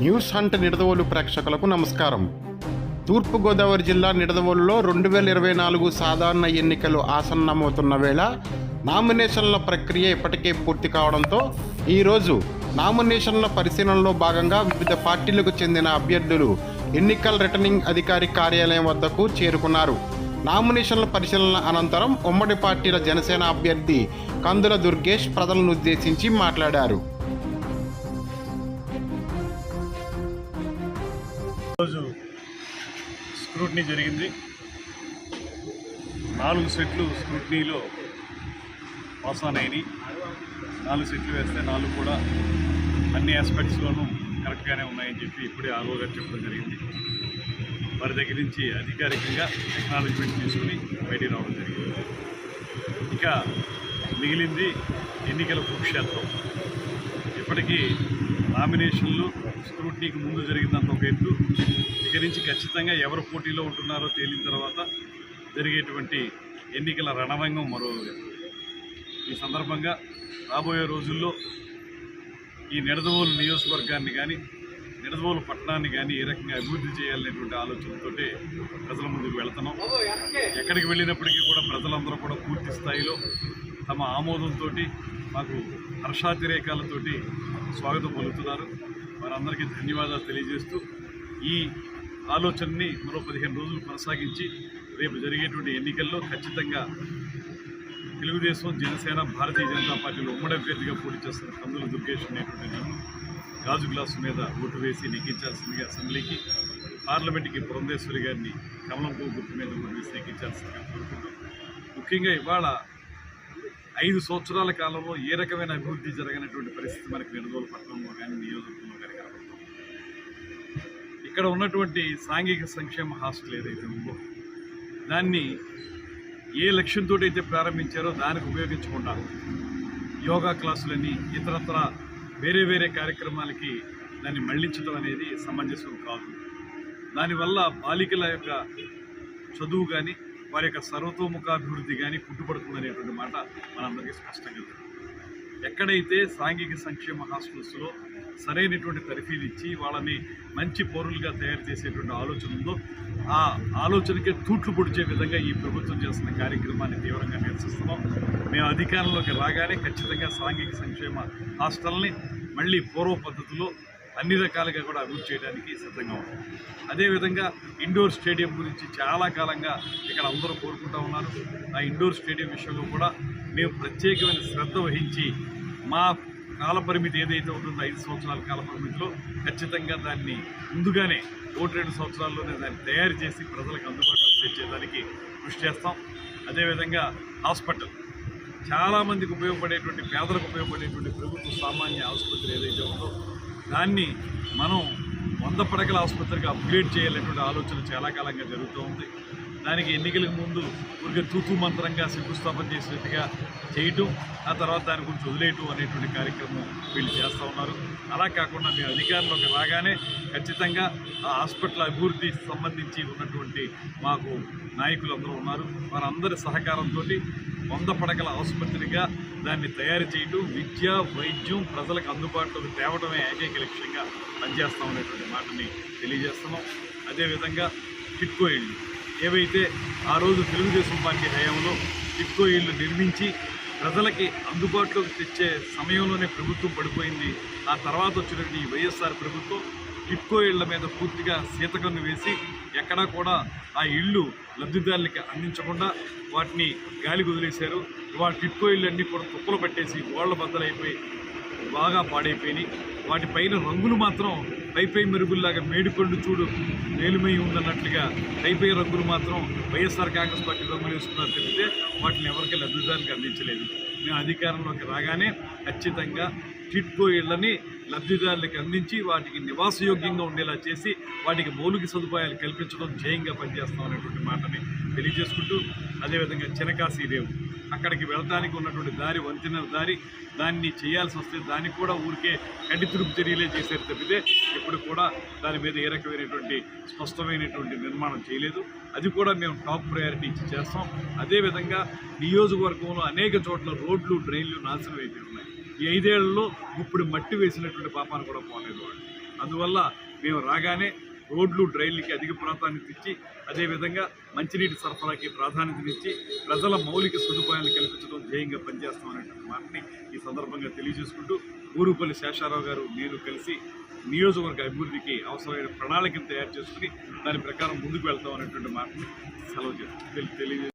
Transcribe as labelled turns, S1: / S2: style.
S1: News hunt Nidadavolu ప్రేక్షకులకు నమస్కారం. తూర్పుగోదావరి జిల్లా నిడదవోలులో 2024 సాధారణ ఎన్నికలు ఆసన్నమవుతున్న వేళ నామినేషన్ల ప్రక్రియ ఇప్పటికే పూర్తి కావడంతో ఈరోజు నామినేషన్ల పరిశీలనలో భాగంగా వివిధ పార్టీలకు చెందిన అభ్యర్థులు ఎన్నికల రిటర్నింగ్ అధికారి కార్యాలయం వద్దకు చేరుకున్నారు. నామినేషన్ల పరిశీలన అనంతరం ఉమ్మడి పార్టీల జనసేన అభ్యర్థి కందుల దుర్గేష్ ప్రజలను ఉద్దేశించి మాట్లాడారు.
S2: రోజు స్క్రూటినీ జరిగింది. 4 సెట్లు స్క్రూటినీలో పాస్ ఆన్ అయినాయి. 4 సెట్లు వేస్తే 4 కూడా అన్ని ఆస్పెక్ట్స్లోనూ కరెక్ట్గానే ఉన్నాయని చెప్పి ఇప్పుడే ఆర్ఓ గారు చెప్పడం జరిగింది. వారి దగ్గర నుంచి అధికారికంగా ఎక్నాలజ్మెంట్ తీసుకుని బయటికి రావడం జరిగింది. ఇక మిగిలింది ఎన్నికల కురుక్షేత్రం. ఇప్పటికీ నామినేషన్లు స్క్రూటినీకి ముందు జరిగిందంత ఒక ఎత్తు. ఇక నుంచి ఖచ్చితంగా ఎవరు పోటీలో ఉంటున్నారో తేలిన తర్వాత జరిగేటువంటి ఎన్నికల రణరంగం మరో ఎత్తు. ఈ సందర్భంగా రాబోయే రోజుల్లో ఈ నిడదవోలు నియోజకవర్గాన్ని కానీ నిడదవోలు పట్టణాన్ని కానీ ఏ రకంగా అభివృద్ధి చేయాలనేటువంటి ఆలోచనతో ప్రజల ముందుకు వెళుతున్నాం. ఎక్కడికి వెళ్ళినప్పటికీ కూడా ప్రజలందరూ కూడా పూర్తి స్థాయిలో తమ ఆమోదంతో మాకు హర్షాతిరేకాలతోటి స్వాగతం పలుకుతున్నారు. వారందరికీ ధన్యవాదాలు తెలియజేస్తూ ఈ ఆలోచనని మరో 15 రోజులు కొనసాగించి రేపు జరిగేటువంటి ఎన్నికల్లో ఖచ్చితంగా తెలుగుదేశం, జనసేన, భారతీయ జనతా పార్టీలో ఉమ్మడి అభ్యర్థిగా పోటీ చేస్తున్న కందుల దుర్గేష్ అనేటువంటి నన్ను గాజు గ్లాసు మీద ఓటు వేసి నెగ్గించాల్సిందిగా అసెంబ్లీకి, పార్లమెంట్కి పురంధేశ్వరి గారిని కమలం పువ్వు గుర్తు మీద ఓటు వేసి నెగ్గించాల్సిందిగా కోరుకుంటూ, ముఖ్యంగా ఇవాళ 5 సంవత్సరాల కాలంలో ఏ రకమైన అభివృద్ధి జరగనటువంటి పరిస్థితి మనకి నిడదవోలు పట్టణంలో కానీ నియోజకవర్గంలో కానీ కనబడుతుంది. ఇక్కడ ఉన్నటువంటి సాంఘిక సంక్షేమ హాస్టల్ ఏదైతే ఉందో దాన్ని ఏ లక్ష్యంతో అయితే ప్రారంభించారో దానికి ఉపయోగించకుండా యోగా క్లాసులని ఇతరత్ర వేరే కార్యక్రమాలకి దాన్ని మళ్లించడం అనేది సమంజసం కాదు. దానివల్ల బాలికల యొక్క చదువు కానీ వారి యొక్క సర్వతోముఖాభివృద్ధి కానీ పుట్టుపడుతుందనేటువంటి మాట మనందరికీ స్పష్టంగా ఉంది. ఎక్కడైతే సాంఘిక సంక్షేమ హాస్టల్స్లో సరైనటువంటి తరఫీదు ఇచ్చి వాళ్ళని మంచి పౌరులుగా తయారు చేసేటువంటి ఆలోచన ఉందో ఆ ఆలోచనకే తూట్లు పొడిచే విధంగా ఈ ప్రభుత్వం చేస్తున్న కార్యక్రమాన్ని తీవ్రంగా నిరసిస్తున్నాం. మేము అధికారంలోకి రాగానే ఖచ్చితంగా సాంఘిక సంక్షేమ హాస్టల్ని మళ్ళీ పూర్వ పద్ధతిలో అన్ని రకాలుగా కూడా అభివృద్ధి చేయడానికి సిద్ధంగా ఉన్నాం. అదేవిధంగా ఇండోర్ స్టేడియం గురించి చాలా కాలంగా ఇక్కడ అందరూ కోరుకుంటూ ఉన్నారు. ఆ ఇండోర్ స్టేడియం విషయంలో కూడా మేము ప్రత్యేకమైన శ్రద్ధ వహించి మా కాలపరిమితి ఏదైతే ఉంటుందో 5 సంవత్సరాల కాలపరిమితిలో ఖచ్చితంగా దాన్ని ముందుగానే 1-2 సంవత్సరాల్లోనే దాన్ని తయారు చేసి ప్రజలకు అందుబాటులో తెచ్చేదానికి కృషి చేస్తాం. అదేవిధంగా హాస్పిటల్ చాలామందికి ఉపయోగపడేటువంటి, పేదలకు ఉపయోగపడేటువంటి ప్రభుత్వ సామాన్య ఆసుపత్రి ఏదైతే ఉందో దాన్ని మనం 100 పడకల ఆసుపత్రికి అప్గ్రేడ్ చేయాలనేటువంటి ఆలోచన చాలా కాలంగా జరుగుతూ ఉంది. దానికి ఎన్నికలకు ముందు ఊరికే తూతూ మంత్రంగా శంకుస్థాపన చేసినట్టుగా చేయటం, ఆ తర్వాత దాని గురించి వదిలేయటం అనేటువంటి కార్యక్రమం వీళ్ళు చేస్తూ ఉన్నారు. అలా కాకుండా మేము అధికారంలోకి రాగానే ఖచ్చితంగా ఆ హాస్పిటల్ అభివృద్ధికి సంబంధించి ఉన్నటువంటి మాకు నాయకులు అందరూ ఉన్నారు. వారందరి సహకారంతో 100 పడకల ఆసుపత్రిగా దాన్ని తయారు చేయటం, విద్య, వైద్యం ప్రజలకు అందుబాటులోకి తేవడమే ఏకైక లక్ష్యంగా పనిచేస్తామనేటువంటి మాటని తెలియజేస్తున్నాం. అదేవిధంగా టిట్కో ఇళ్ళు ఏవైతే ఆ రోజు తెలుగుదేశం పార్టీ హయాంలో టిట్కో ఇళ్ళు నిర్మించి ప్రజలకి అందుబాటులోకి తెచ్చే సమయంలోనే ప్రభుత్వం పడిపోయింది. ఆ తర్వాత వచ్చినటువంటి ఈ వైఎస్ఆర్ ప్రభుత్వం టిట్కో ఇళ్ల మీద పూర్తిగా సీతకన్ను వేసి ఎక్కడా కూడా ఆ ఇళ్ళు లబ్ధిదారులకి అందించకుండా వాటిని గాలికి వదిలేశారు. ఇవాళ టిట్కో ఇళ్ళు అన్నీ కూడా తుప్పలు పట్టేసి గోళ్ల బద్దలైపోయి బాగా పాడైపోయినాయి. వాటిపైన రంగులు మాత్రం పైపై మెరుగుల్లాగా మేడిపండు చూడు మేలుమై ఉందన్నట్లుగా పైపై రంగులు మాత్రం వైఎస్ఆర్ కాంగ్రెస్ పార్టీ రంగులు వేసుకున్నారు తప్పితే వాటిని ఎవరికి లబ్ధిదారులకు అందించలేదు. మేము అధికారంలోకి రాగానే ఖచ్చితంగా టిట్కో ఇళ్లని లబ్ధిదారులకు అందించి వాటికి నివాసయోగ్యంగా ఉండేలా చేసి వాటికి మౌలిక సదుపాయాలు కల్పించడం ధ్యేయంగా పనిచేస్తాం అనేటువంటి మాటని తెలియజేసుకుంటూ, అదేవిధంగా చినకాశీ రేవు అక్కడికి వెళ్ళడానికి ఉన్నటువంటి దారి, వంతెన దారి, దాన్ని చేయాల్సి వస్తే దానికి కూడా ఊరికే కంటి తురుపు చర్యలే చేసేది తప్పితే ఇప్పుడు కూడా దాని మీద ఏ రకమైనటువంటి స్పష్టమైనటువంటి నిర్మాణం చేయలేదు. అది కూడా మేము టాప్ ప్రయారిటీ ఇచ్చి చేస్తాం. అదేవిధంగా నియోజకవర్గంలో అనేక చోట్ల రోడ్లు, డ్రైన్లు నాశనం అయిపోయి ఉన్నాయి. ఈ 5 ఏళ్లలో ఇప్పుడు మట్టి వేసినటువంటి పాపాన్ని కూడా పోలేదు వాళ్ళు. అందువల్ల మేము రాగానే రోడ్లు డ్రైన్లకి అధిక ప్రాధాన్యత ఇచ్చి అదేవిధంగా మంచినీటి సరఫరాకి ప్రాధాన్యతనిచ్చి ప్రజల మౌలిక సదుపాయాలు కల్పించడం ధ్యేయంగా పనిచేస్తామనేటువంటి మాటని ఈ సందర్భంగా తెలియజేసుకుంటూ ఊరుపల్లి శేషారావు గారు నేను కలిసి నియోజకవర్గ అభివృద్ధికి అవసరమైన ప్రణాళికను తయారు చేసుకుని దాని ప్రకారం ముందుకు వెళ్తాం అనేటువంటి మాటని సెలవు తెలియజేస్తాం.